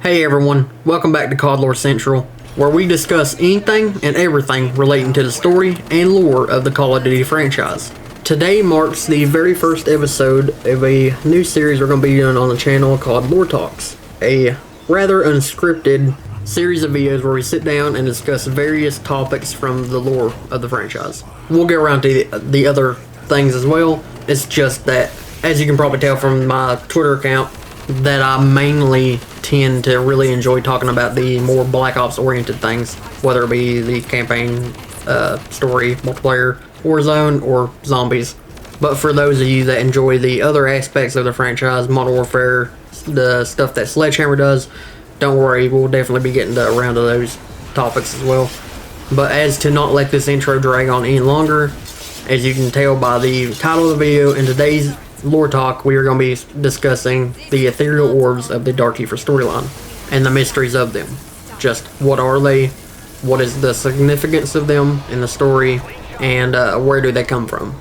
Hey everyone, welcome back to COD Lore Central, where we discuss anything and everything relating to the story and lore of the Call of Duty franchise. Today marks the very first episode of a new series we're going to be doing on the channel called Lore Talks, a rather unscripted series of videos where we sit down and discuss various topics from the lore of the franchise. We'll get around to the other things as well. It's just that, as you can probably tell from my Twitter account, that I mainly tend to really enjoy talking about the more Black Ops oriented things, whether it be the campaign, story, multiplayer, Warzone, or zombies. But for those of you that enjoy the other aspects of the franchise, Modern Warfare, the stuff that Sledgehammer does, don't worry, we'll definitely be getting around to those topics as well. But as to not let this intro drag on any longer, as you can tell by the title of the video, in today's Lore Talk, we are going to be discussing the Ethereal Orbs of the Dark Aether storyline and the mysteries of them. Just what are they, what is the significance of them in the story, and where do they come from.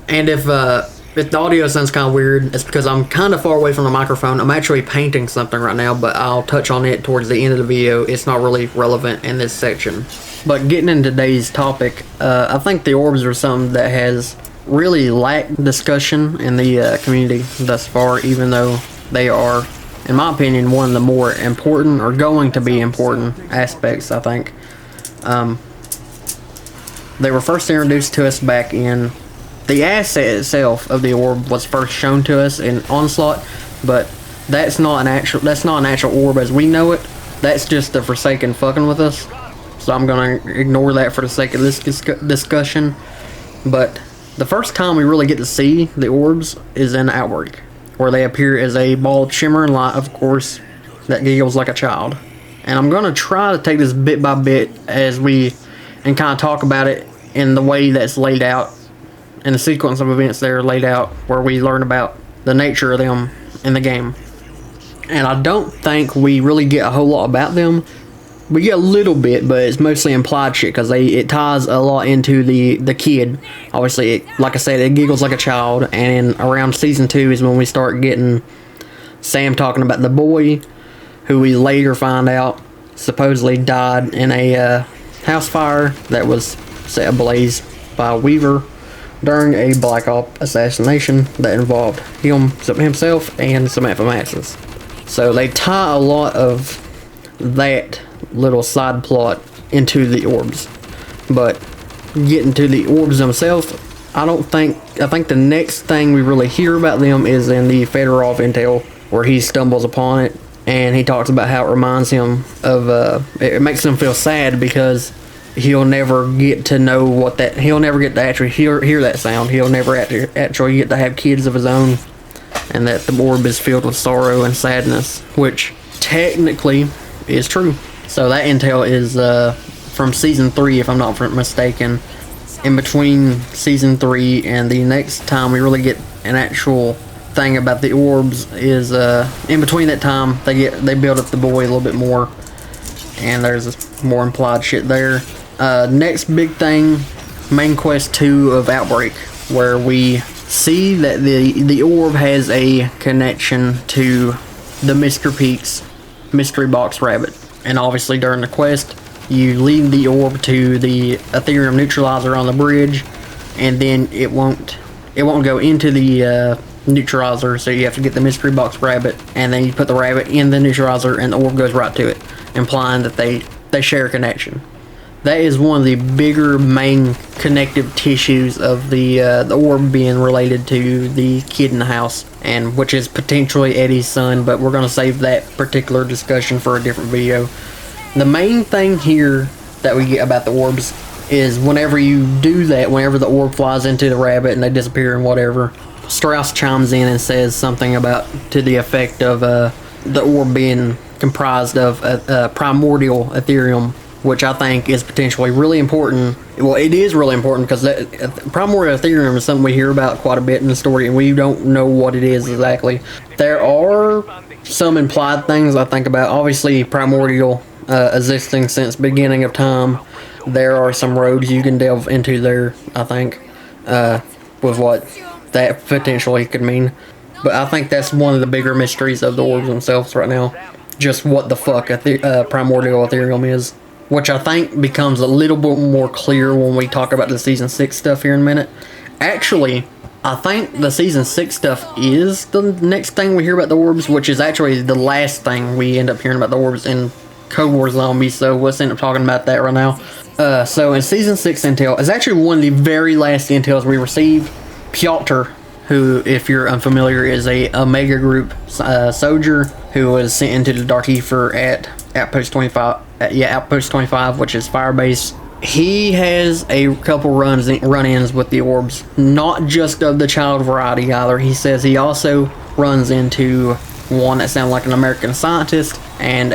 And if the audio sounds kind of weird, it's because I'm kind of far away from the microphone. I'm actually painting something right now, but I'll touch on it towards the end of the video. It's not really relevant in this section. But getting into today's topic, I think the orbs are something that has really lacked discussion in the community thus far, even though they are, in my opinion, one of the more important, or going to be important, aspects, I think. They were first introduced to us back in the asset itself of the orb was first shown to us in Onslaught, but that's not an actual orb as we know it. That's just the Forsaken fucking with us. So I'm gonna ignore that for the sake of this discussion. But the first time we really get to see the orbs is in Outbreak, where they appear as a ball of shimmering light, of course, that giggles like a child. And I'm gonna try to take this bit by bit and kind of talk about it in the way that's laid out, in the sequence of events that are laid out, where we learn about the nature of them in the game. And I don't think we really get a whole lot about them. We get a little bit, but it's mostly implied shit, because it ties a lot into the kid. Obviously, like I said, it giggles like a child, and around Season 2 is when we start getting Sam talking about the boy, who we later find out supposedly died in a house fire that was set ablaze by Weaver during a Black Ops assassination that involved himself and Samantha Maxis. So they tie a lot of that little side plot into the orbs. But getting to the orbs themselves, I think the next thing we really hear about them is in the Fedorov intel, where he stumbles upon it and he talks about how it reminds him of it makes him feel sad because he'll never get to know he'll never get to actually hear that sound. He'll never actually get to have kids of his own, and that the orb is filled with sorrow and sadness, which technically is true. So that intel is from Season 3, if I'm not mistaken. In between Season 3 and the next time we really get an actual thing about the orbs is in between that time they build up the boy a little bit more, and there's more implied shit there. Next big thing, main quest 2 of Outbreak, where we see that the orb has a connection to the Mr. Peaks mystery box rabbit. And obviously during the quest, you lead the orb to the Ethereum neutralizer on the bridge, and then it won't go into the neutralizer, so you have to get the mystery box rabbit, and then you put the rabbit in the neutralizer and the orb goes right to it, implying that they share a connection. That is one of the bigger main connective tissues of the orb being related to the kid in the house, and which is potentially Eddie's son, but we're going to save that particular discussion for a different video. The main thing here that we get about the orbs is whenever you do that, whenever the orb flies into the rabbit and they disappear and whatever, Strauss chimes in and says something to the effect of the orb being comprised of primordial Ethereum, which I think is potentially really important. Well, it is really important because Primordial Ethereum is something we hear about quite a bit in the story, and we don't know what it is exactly. There are some implied things I think about. Obviously, Primordial existing since beginning of time. There are some roads you can delve into there, I think, with what that potentially could mean. But I think that's one of the bigger mysteries of the orbs themselves right now. just what the fuck Primordial Ethereum is, which I think becomes a little bit more clear when we talk about the Season 6 stuff here in a minute. Actually, I think the Season 6 stuff is the next thing we hear about the orbs, which is actually the last thing we end up hearing about the orbs in Cold War Zombies, so let's end up talking about that right now. So in Season 6 intel, it's actually one of the very last intels we received. Piotr, who, if you're unfamiliar, is a Omega Group soldier who was sent into the Dark Aether at Outpost 25, Outpost 25, which is Firebase. He has a couple run-ins with the orbs, not just of the child variety either. He says he also runs into one that sounds like an American scientist and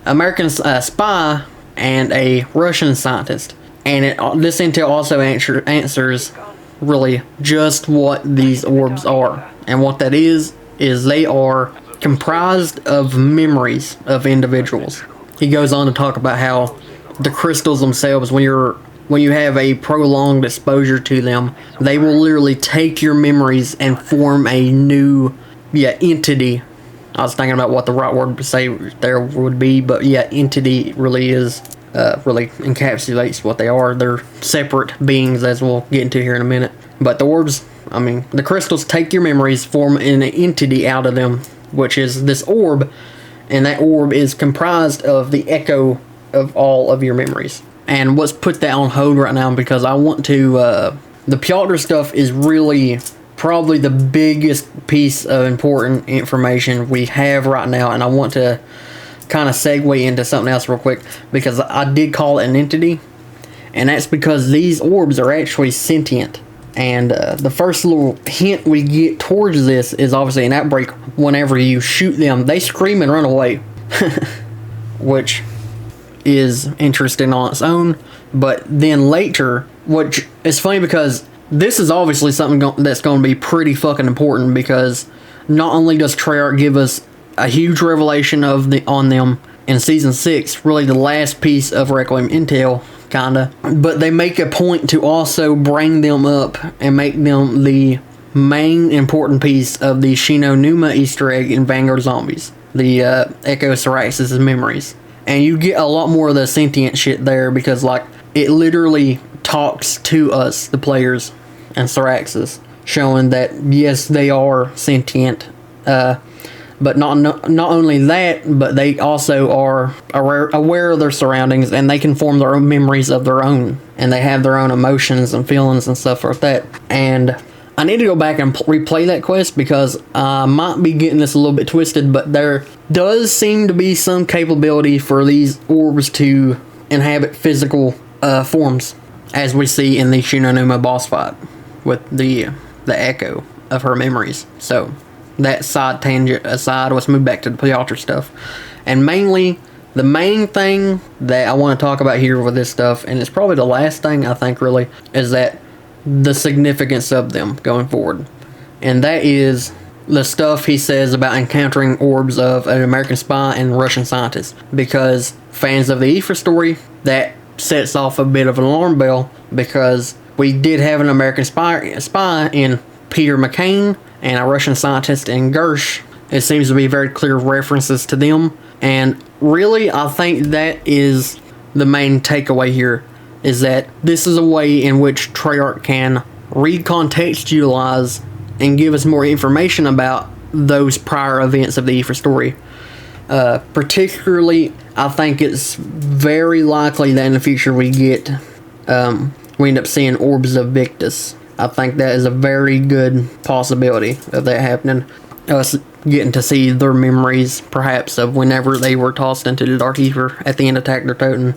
American spy and a Russian scientist. And this intel also answers really just what these orbs are. And what that is they are comprised of memories of individuals. He goes on to talk about how the crystals themselves, when you have a prolonged exposure to them, they will literally take your memories and form a new entity. I was thinking about what the right word to say there would be, but entity really encapsulates what they are. They're separate beings, as we'll get into here in a minute. But the orbs, the crystals take your memories, form an entity out of them, which is this orb. And that orb is comprised of the echo of all of your memories. And let's put that on hold right now because I want to... the Piotr stuff is really probably the biggest piece of important information we have right now. And I want to kind of segue into something else real quick because I did call it an entity. And that's because these orbs are actually sentient. And the first little hint we get towards this is obviously an outbreak. Whenever you shoot them, they scream and run away. Which is interesting on its own. But then later, which is funny because this is obviously something that's going to be pretty fucking important, because not only does Treyarch give us a huge revelation on them in Season 6, really the last piece of Requiem intel, kinda, but they make a point to also bring them up and make them the main important piece of the Shino Numa Easter egg in Vanguard Zombies, the Echo Syraxis' memories. And you get a lot more of the sentient shit there because, like, it literally talks to us, the players, and Syraxis, showing that yes, they are sentient. But not only that, but they also are aware of their surroundings, and they can form their own memories of their own, and they have their own emotions and feelings and stuff like that. And I need to go back and replay that quest because I might be getting this a little bit twisted, but there does seem to be some capability for these orbs to inhabit physical forms, as we see in the Shinonuma boss fight with the echo of her memories. So that side tangent aside, let's move back to the Piotr stuff. And mainly, the main thing that I want to talk about here with this stuff, and it's probably the last thing I think really, is that the significance of them going forward. And that is the stuff he says about encountering orbs of an American spy and Russian scientist. Because fans of the Aether story, that sets off a bit of an alarm bell, because we did have an American spy in Peter McCain, and a Russian scientist in Gersh. It seems to be very clear references to them. And really, I think that is the main takeaway here, is that this is a way in which Treyarch can recontextualize and give us more information about those prior events of the Aether story. Particularly, I think it's very likely that in the future we end up seeing orbs of Victus. I think that is a very good possibility of that happening. Us getting to see their memories, perhaps, of whenever they were tossed into the Dark Aether at the end of Attack der Toten.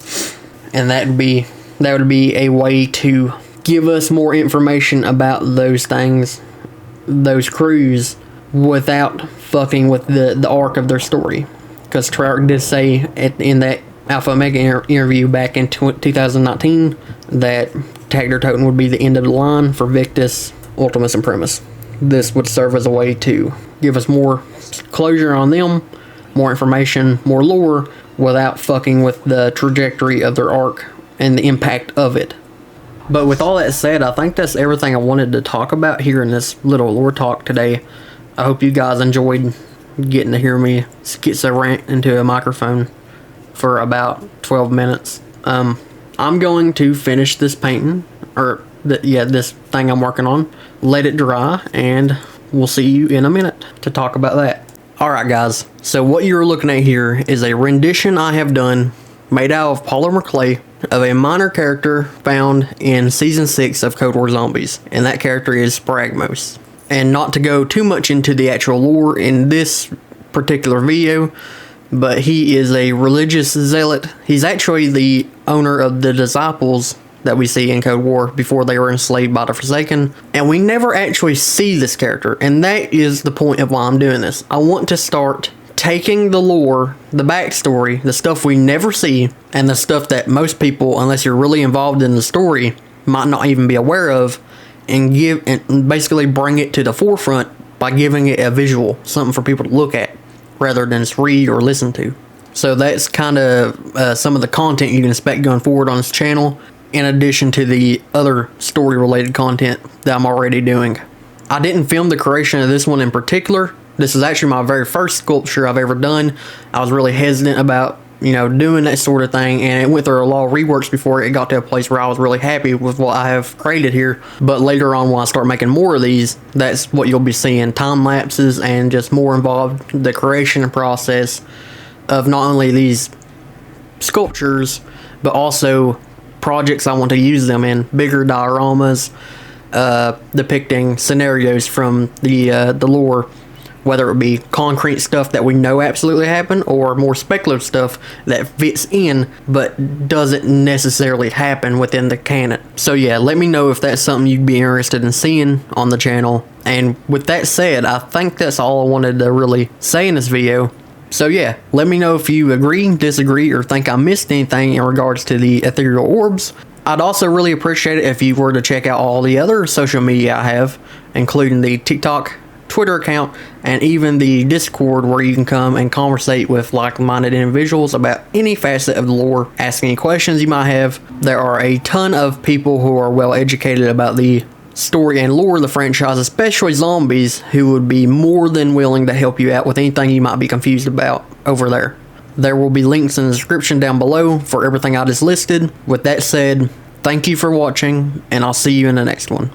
And that would be a way to give us more information about those things, those crews, without fucking with the arc of their story. Because Treyarch did say in that Alpha Omega interview back in 2019 that Attack der Toten would be the end of the line for Victus, Ultimus, and Primus. This would serve as a way to give us more closure on them, more information, more lore, without fucking with the trajectory of their arc and the impact of it. But with all that said, I think that's everything I wanted to talk about here in this little lore talk today. I hope you guys enjoyed getting to hear me schizo-rant into a microphone for about 12 minutes. I'm going to finish this painting, or this thing I'm working on, let it dry, and we'll see you in a minute to talk about that. Alright guys, so what you're looking at here is a rendition I have done made out of polymer clay of a minor character found in Season 6 of Cold War Zombies, and that character is Spragmos. And not to go too much into the actual lore in this particular video, but he is a religious zealot. He's actually the owner of the disciples that we see in Cold War before they were enslaved by the Forsaken, and we never actually see this character, and that is the point of why I'm doing this. I want to start taking the lore, the backstory, the stuff we never see, and the stuff that most people, unless you're really involved in the story, might not even be aware of, and basically bring it to the forefront by giving it a visual, something for people to look at, rather than just read or listen to. So that's kind of some of the content you can expect going forward on this channel, in addition to the other story related content that I'm already doing. I didn't film the creation of this one in particular. This is actually my very first sculpture I've ever done. I was really hesitant about, doing that sort of thing, and it went through a lot of reworks before it got to a place where I was really happy with what I have created here. But later on, when I start making more of these, that's what you'll be seeing, time lapses and just more involved, the creation process of not only these sculptures, but also projects I want to use them in, bigger dioramas, depicting scenarios from the lore, whether it be concrete stuff that we know absolutely happened, or more speculative stuff that fits in but doesn't necessarily happen within the canon. So yeah, let me know if that's something you'd be interested in seeing on the channel. And with that said, I think that's all I wanted to really say in this video. So yeah, let me know if you agree, disagree, or think I missed anything in regards to the Ethereal Orbs. I'd also really appreciate it if you were to check out all the other social media I have, including the TikTok, Twitter account, and even the Discord, where you can come and conversate with like-minded individuals about any facet of the lore, ask any questions you might have. There are a ton of people who are well educated about the story and lore of the franchise, especially zombies, who would be more than willing to help you out with anything you might be confused about over there. There will be links in the description down below for everything I just listed. With that said, thank you for watching, and I'll see you in the next one.